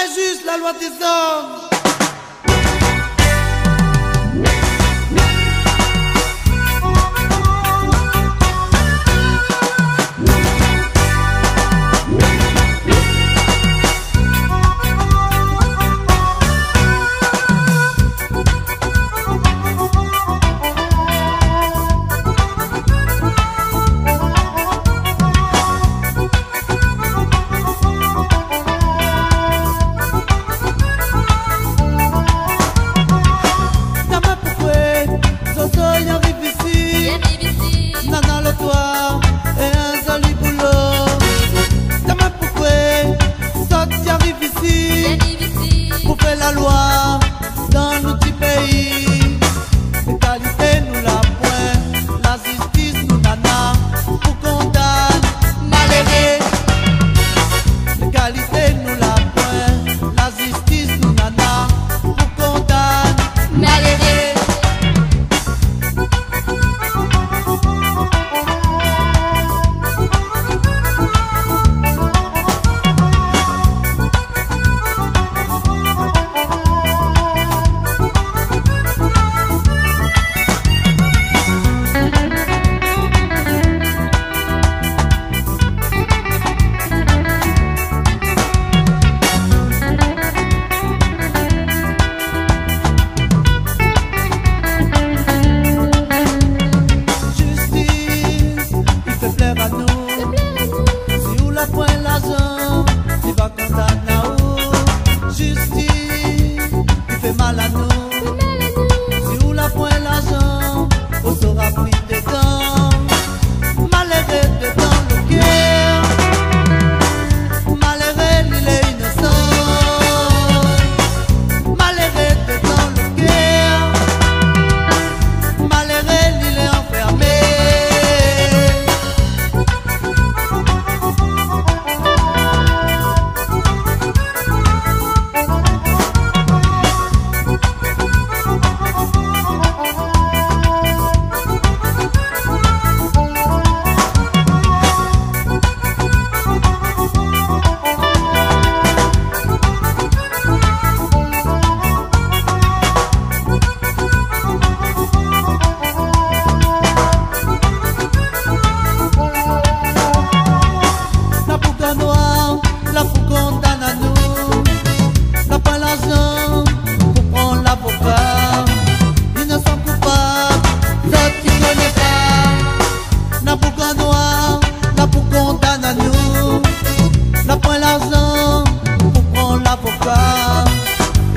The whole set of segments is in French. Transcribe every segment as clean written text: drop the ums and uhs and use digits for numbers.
injuste la loi des hommes. Pour faire la loi dans notre petit pays, l'égalité nous la point, la justice nous nana, pour condamner malheureux. L'égalité nous la point, la justice nous nana, pour condamner malheureux. Mal à nous, si on la point l'argent, on sera pris dedans, malheureux dedans le cœur, malheureux il est innocent, malheureux dedans le cœur, malheureux il est enfermé. La pour condamne à nous, n'a pas l'argent pour prendre l'avocat. Innocent coupable, l'autre qui connaît pas. N'a pour noir, n'a pour condamne à nous, n'a pas l'argent pour prendre l'avocat.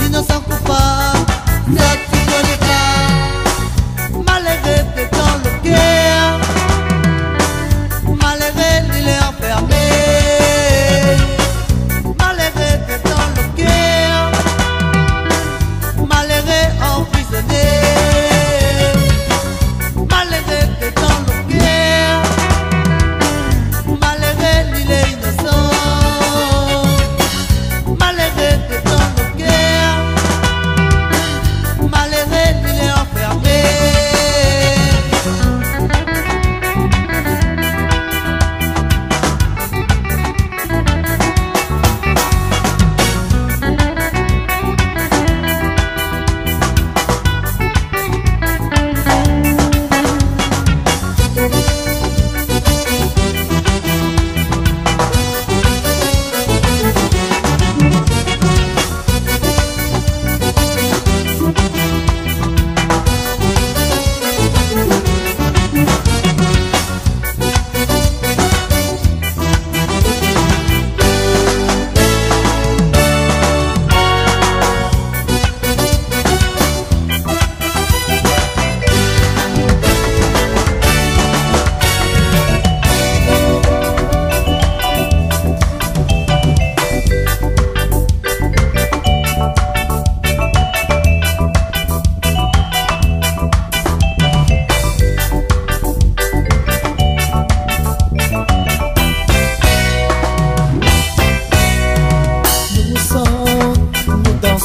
Innocent coupable, l'autre qui connaît pas. Malheureux dedans le cœur, malheureux il est enfermé.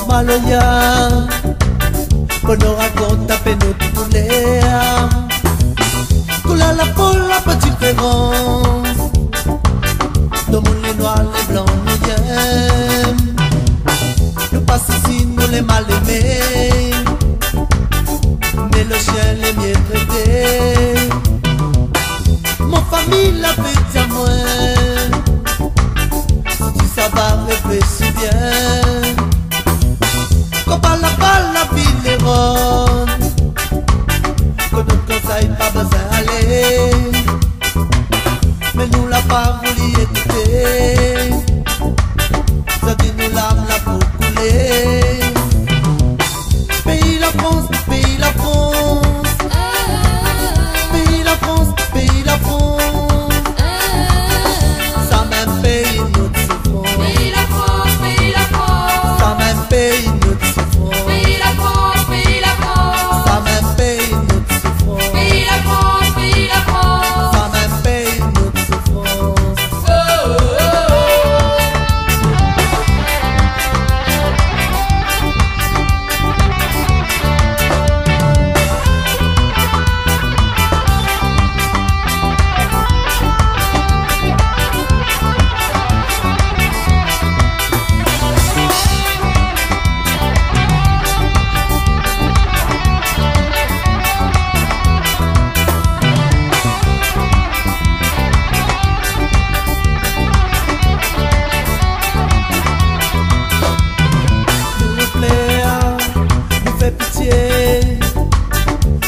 Maloya, Bono raconte ta peine au poulet. Coula la poule, la petite différence. Dans mon les noirs, les blancs, les yeux. les mal aimés, mais le chien les mieux traités. Mon famille l'a fait à moi, si ça va réfléchir bien. Quand par la vie les ronde, que notre conseil pas besoin d'aller, mais nous l'a pas voulu écouter. Ça dit nous l'âme là pour couler. Pays la France, pays la France, pays la France, pays la France. Ça même pays nous souffrons. Pays la France, pays la France. Ça même pays nous souffrons. Pays la France, pays la France. Ça même pays nous souffrons. Pays la France, pays la France. Ça même pays nous souffrons.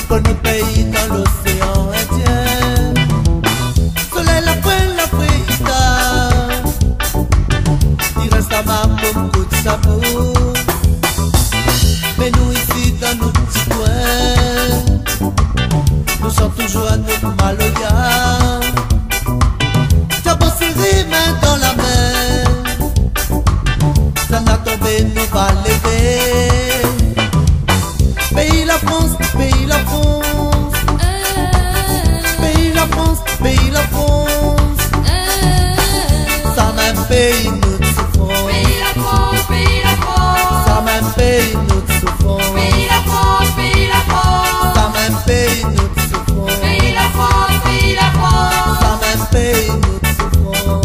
Pour notre pays dans l'océan Indien, soleil la préhistoire, il reste à ma beaucoup de sabot. Mais nous ici dans nos petits coins, nous sommes toujours à notre maloya. Diable serré main dans la main, ça n'a tombé, nous va lever. Pays la France, pays la France, pays la France, pays la France. Ça même pays nous souffrons. Pays la France, pays la France. Ça même pays nous souffrons. Pays la France, pays la France. Ça même pays nous souffrons. Pays la France, pays la France. Ça même pays nous souffrons.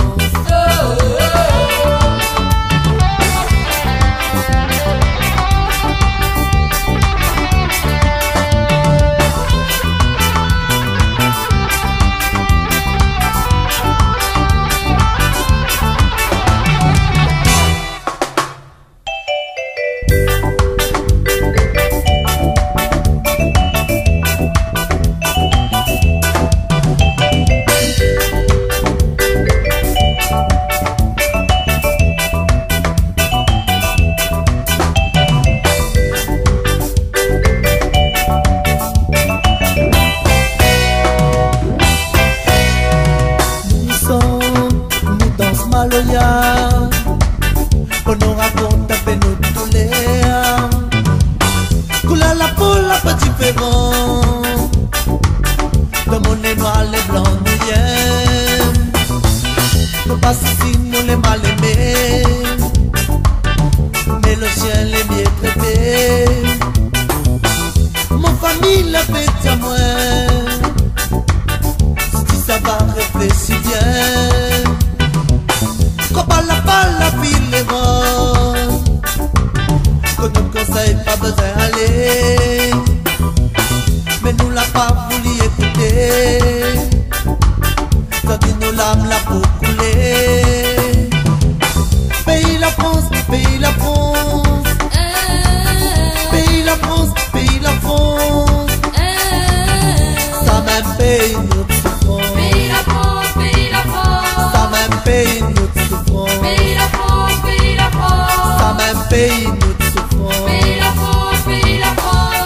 Maloya, pour nous raconter à peine nous tous les couleur la peau la pas différent. Dans mon nez noir les blancs nous viennent. Nous pas ici nous les mal aimés, mais le chien les mieux traités. Mon famille la fait à moi, si ça va réfléchir bien. Quand par la vie les ronde, que notre conseil pas besoin d'aller, mais nous l'a pas voulu écouter. Ça dit nous l'âme là pour couler. Pays la France, pays la France, pays la France, pays la France. Ça même pays nous souffrons. Pays la France, pays la France. Ça même pays nous souffrons. Pays la France, pays la France. Ça même pays nous souffrons. Pays la France, pays la France.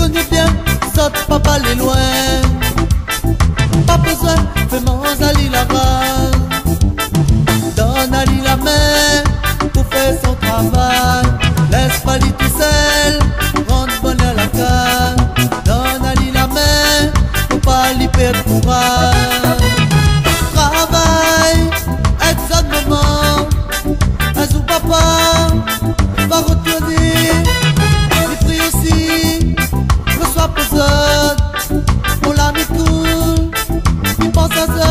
connais bien, saute papa les loin. Pas besoin, fais-moi Ali la rage. Donne Ali la main pour faire son travail. Laisse pas lui tout seul, rendre bonheur la cage. Donne Ali la main pour pas lui perdre courage. Travail, aide ça de moment. Un jour papa va retourner. Il prie aussi, le soir pour autres. On l'a mis cool, il pense à ça.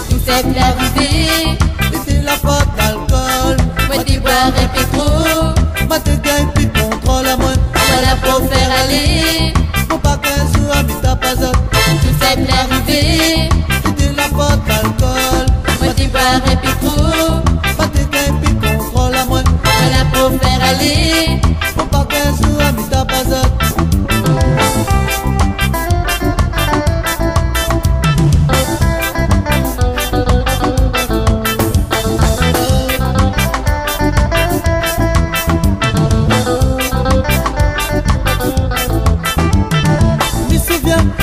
Tout c'est arrivé. C'était la faute d'alcool. Moi t'y boire et puis trop. Ma te gagne puis contrôle à moi. Voilà pour faire aller. Faut pas qu'un jour à mi ta pas autre. Tout c'est arrivé. C'était la faute d'alcool. Moi t'y boire et puis trop. Ma te gagne puis contrôle à moi. Voilà pour faire aller. Faut pas qu'un jour à mi ta pas autre.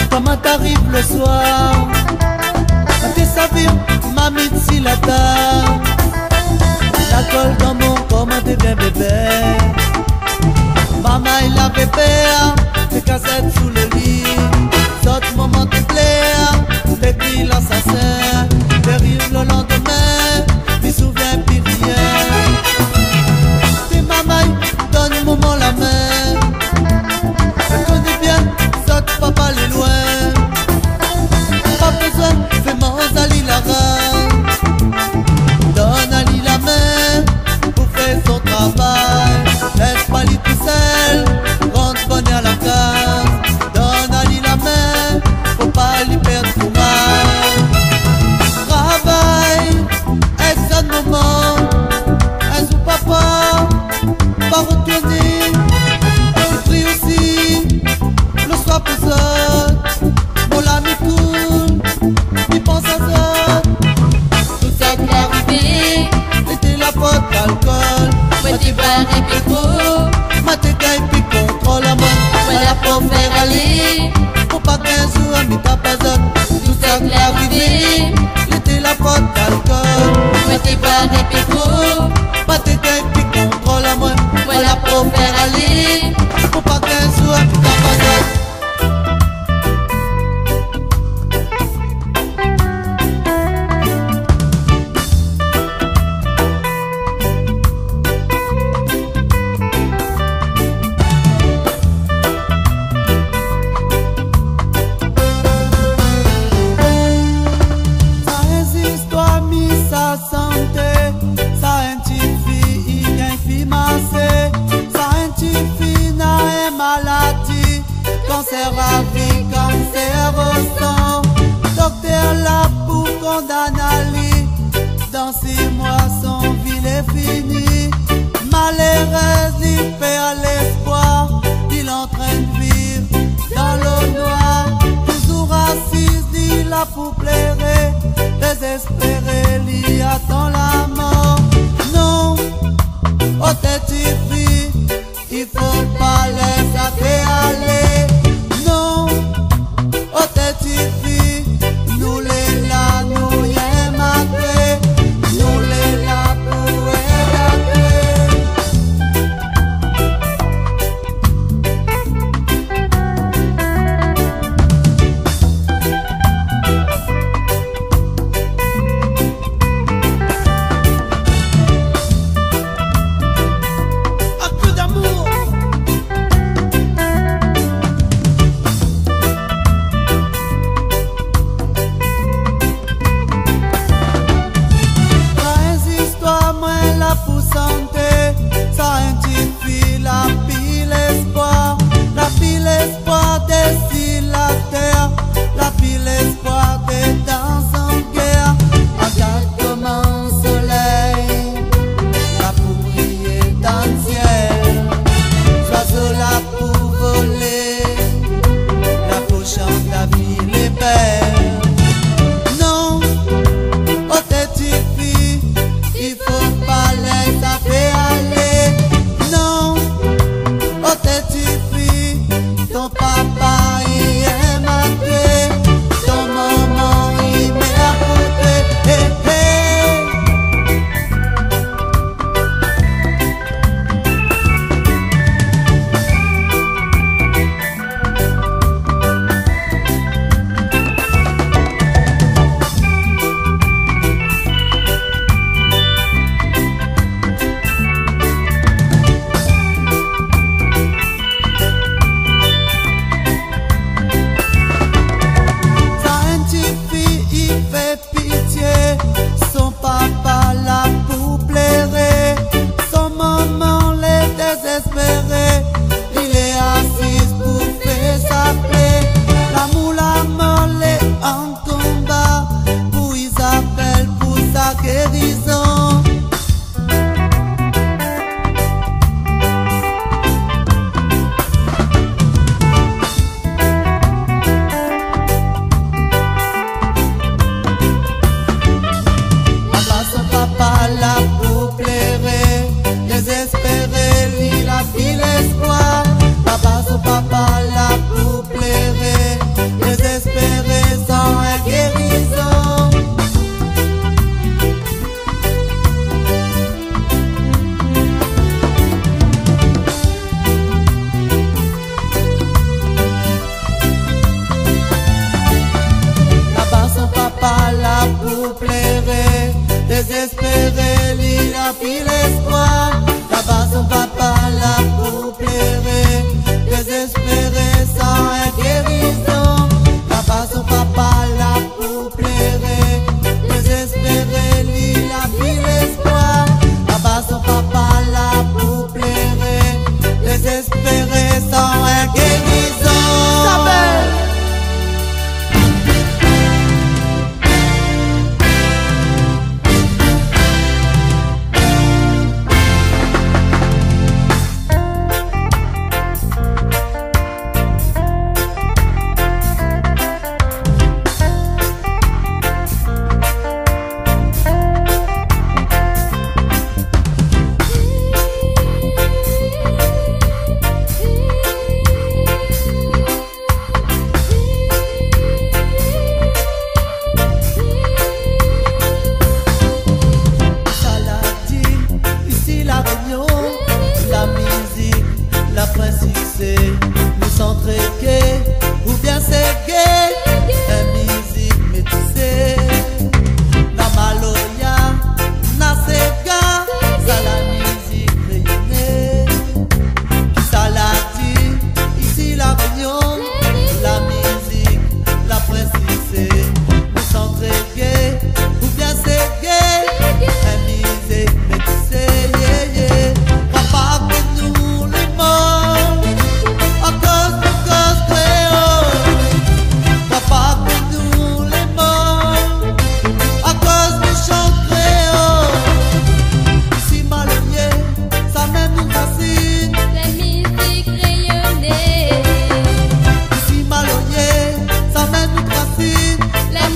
Comment t'arrives le soir, quand t'es savir, mamie si la table. L'alcool dans mon corps, comment t'es bien bébé. Maman il avait peur, tes cassettes sous le lit. D'autres moments te plaire, t'écris l'assassin. T'arrives le lendemain, m'y souviens plus rien. Tes maman donne moment la main. Je connais bien, saute papa les loin. Pas besoin, fais-moi Ali la rage. Donne Ali la main pour faire son travail. Laisse pas lui tout seul, rentre bonheur à la case. Donne Ali la main, faut pas lui perdre courage. Travail, est un moment. Un jour papa va retourner. Il prie aussi, le soir pour autres. Mon ami cool, il pense à ça. Tout c'est arrivé. C'était la faute d'alcool. Moi t'y boire et puis trop. Ma te gagne puis contrôle à moi. Voilà pour faire aller. Faut pas qu'un jour à mi ta pas autre. Tout c'est arrivé. C'était la faute d'alcool. Moi t'y boire et puis trop. Ma te gagne puis contrôle à moi. Voilà pour faire aller. Faut pas qu'un jour à mi ta pas autre. Cancer à vie, cancer au sang. Docteur là pour condamner. Dans 6 mois son vie est finie. Malheureuse, il perd l'espoir. Il est en train de vivre dans l'eau noire. Toujours assise, il a pour plaire. Désespéré, il attend la mort. Non, oh t'es pris. Il faut pas laisser aller. Non, oh t'es fille. Nous les là, nous y aimons après. Nous les là pour aider. réunion, la musique, la précisée, nous sommes très gais, ou bien c'est gay, la musique, mais tu sais, yeah, yeah. Papa que nous les morts, à cause de cause créole. Papa que nous les morts, à cause du chant créole. Ici malheureux, ça même nous fascine. La musique rayonnée, Ici malheureux, ça même nous fascine. la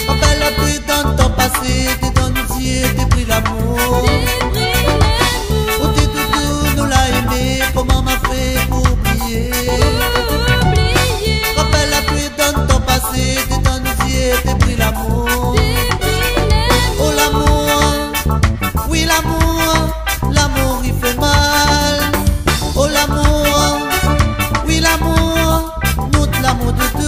Rappelle la pluie dans ton passé, t'es dans nos yeux, t'es pris l'amour. Oh t'es doudou, nous l'a aimé, comment m'a fait pour oublier. Rappelle la pluie dans ton passé, t'es dans nos yeux, t'es pris l'amour. Oh l'amour, oui l'amour, l'amour il fait mal. Oh l'amour, oui l'amour, nous l'amour de tout.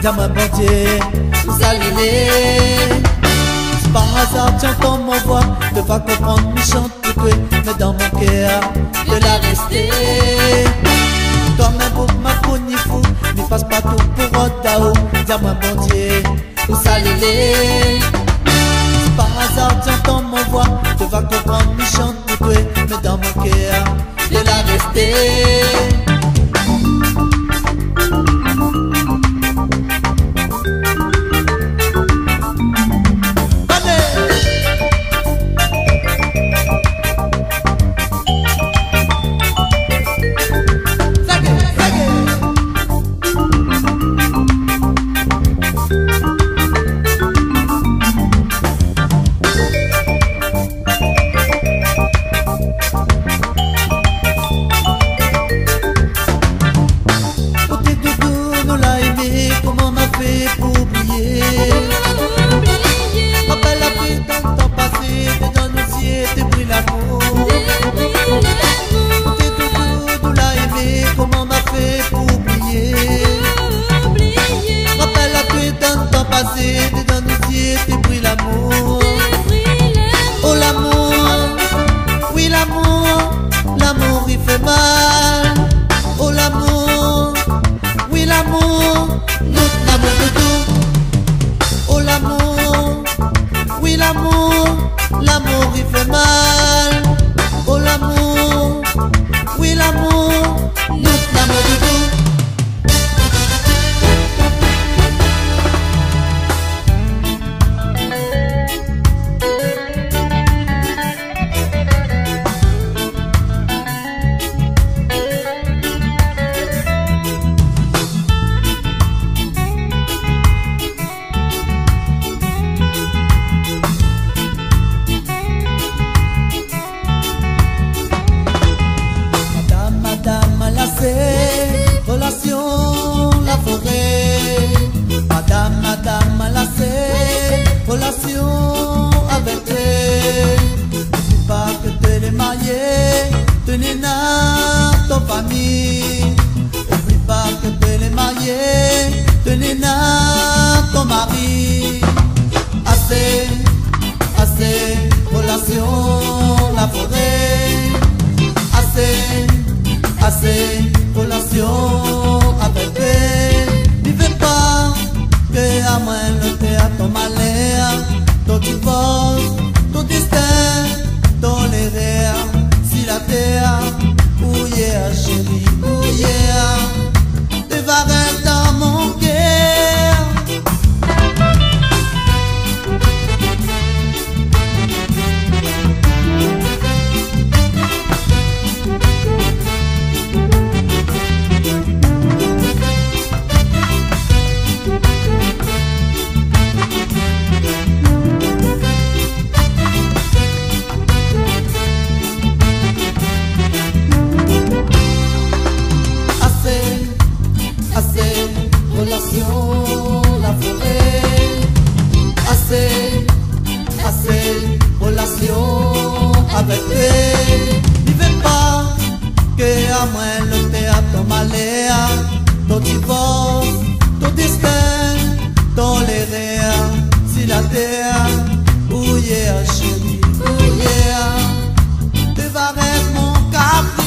Diamant bon Dieu, salut-les. C'est par hasard, j'entends mon voix, ne pas comprendre, me chante tout que, mais dans mon cœur, de la rester. Toi-même, pour ma fourni fou, ne passe pas tout pour Otao. Diamant bon Dieu, salut-les. C'est par hasard, j'entends mon voix, ne pas comprendre, me chante tout que, mais dans mon cœur, de la rester. Oh l'amour, oui l'amour, l'amour il fait mal. Oh l'amour, oui l'amour, notre l'amour de tout. Oh l'amour, oui l'amour, l'amour il fait mal. Oh l'amour, oui l'amour, notre l'amour de tout. Relation, la forêt. Madame, madame, la relation avec elle. N'oublie pas que tu les marié, tenez na ton famille. N'oublie pas que tu les marié, tenez na ton mari. Assez, assez, relation, la forêt. Assez, assez, relation avec elle. Ne veux pas que à moi le théâtre ton malheur, ton divorce, ton destin, ton erreur. Si la terre, où hier chérie, où hier, te va rester dans mon cœur. Assez, avec toi. Il veut pas que à moi le théâtre ton malheur, ton divorce, ton destin, ton l'erreur, si la terre, où yeah chérie, où yeah, tu vas être mon caprice.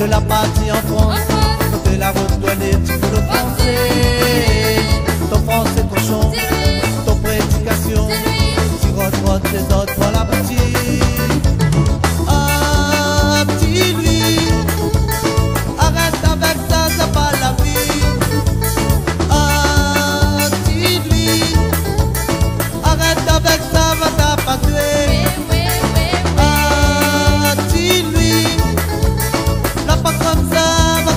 de la partie en France, de la redouaner, tu peux le penser. Ton français cochon, ton prédication, tu rotes les autres, voilà petit. Ah, petit lui, arrête avec ça, c'est pas la vie. Ah, petit lui, arrête avec ça, va t'appâter. Ah, petit lui, la pas comme ça, va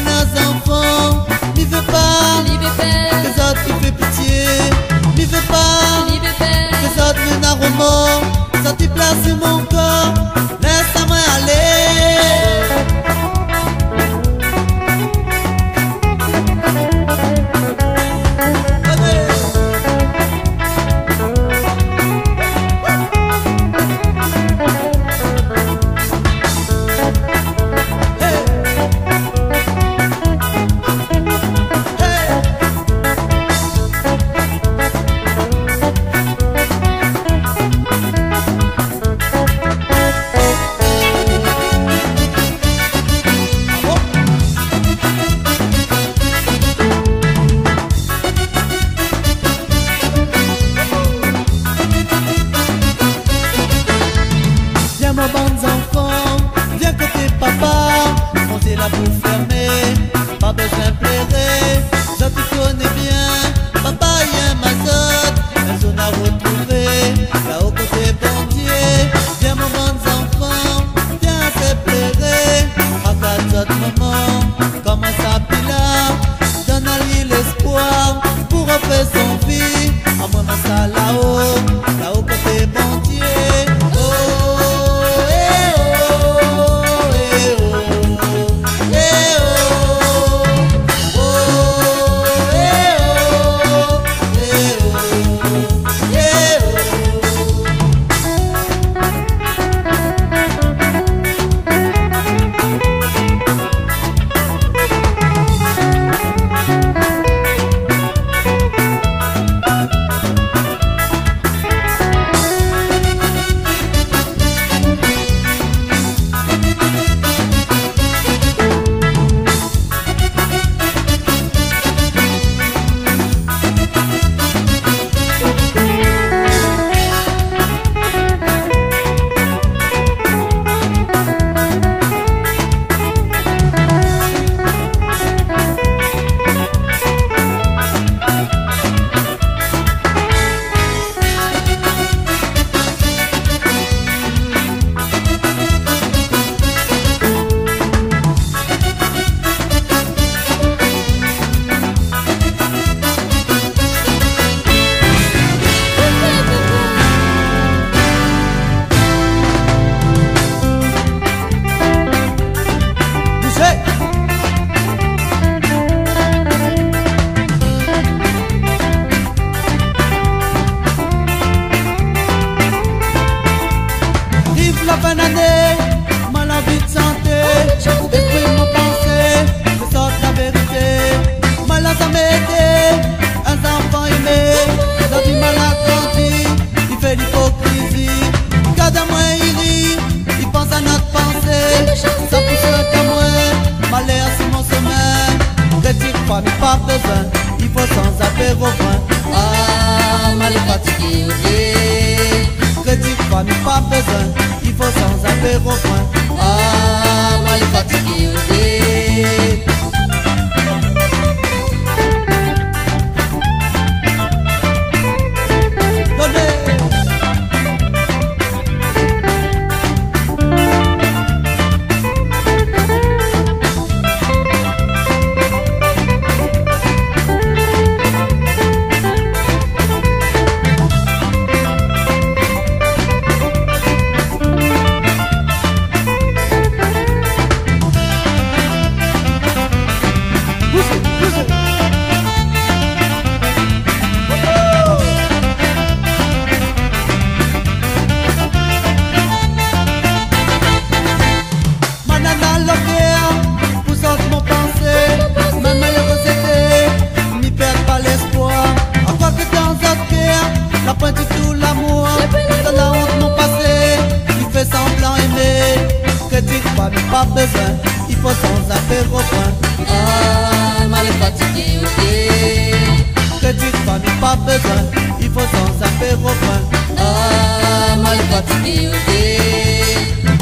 nos enfants, m'y veux pas, les autres qui fait pitié, m'y veux pas, les autres me n'a remords, ça t'y place sur mon corps, laisse-moi aller. Mon bons enfants, viens côté papa, montez la bouche fermée, pas besoin de pleurer, je te connais bien, papa y a ma zotte, la zone à retrouver, là au côté bon Dieu, viens mon bons enfants, viens te pleurer, à ta zotte maman, comment ça pila, donne à lui l'espoir, pour refaire son vie, à moi ma salle là au côté bon Dieu. La fin d'année, mal en vie de santé, esprit mon pensée, je sors la vérité, mal à m'aider, un enfant aimé, ça du mal à grandir, il fait l'hypocrisie, garde à moi il rit, il pense à notre pensée, ça pousse qu'à moi, malheur sur mon chemin, critique pas mais pas besoin, il faut sans appeler au point, ah mal fatigué, critique pas mais pas besoin. Il faut sans appeler au point. Ah, mal fatigué, la pointe de tout l'amour, dans la honte mon passé, il fait semblant aimer, critique pas mais pas besoin, il faut sans appeler au point. Ah, mal fatigué, ok. Critique pas mais pas besoin, il faut sans appeler au point. Ah, mal fatigué, ok.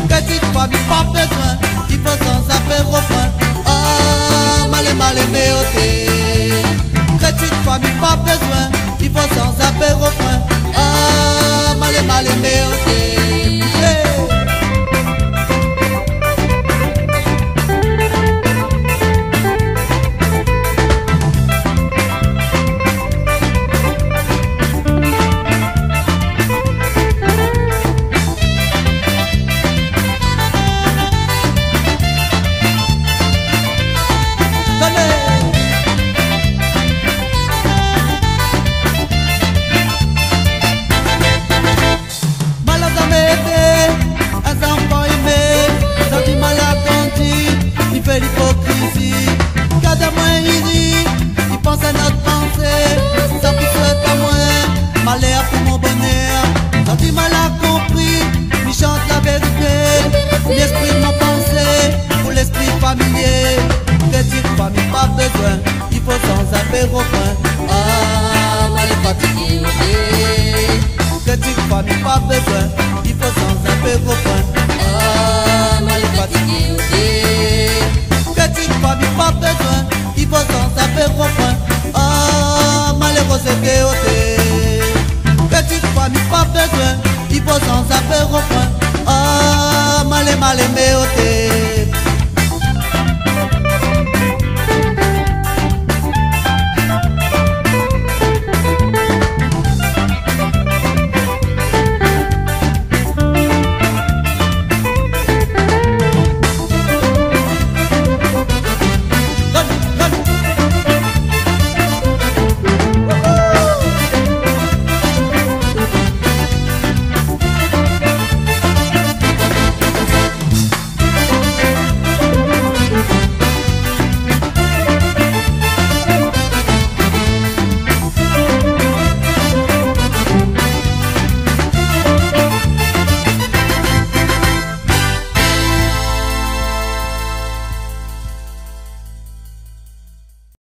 Critique pas mais pas besoin, il faut sans appeler au point. Ah, mal aimé, ok. Critique pas mais pas besoin, il faut sans appeler au point. Ah, mal aimé, ok. L'hypocrisie, cada moins il rit, il pense à notre pensée, ça vous souhaite à moi, malheur pour mon bonheur, quand il m'a compris, il chante la vérité, l'esprit de ma pensée, pour l'esprit familier, petite famille pas besoin, il faut sans apéro point.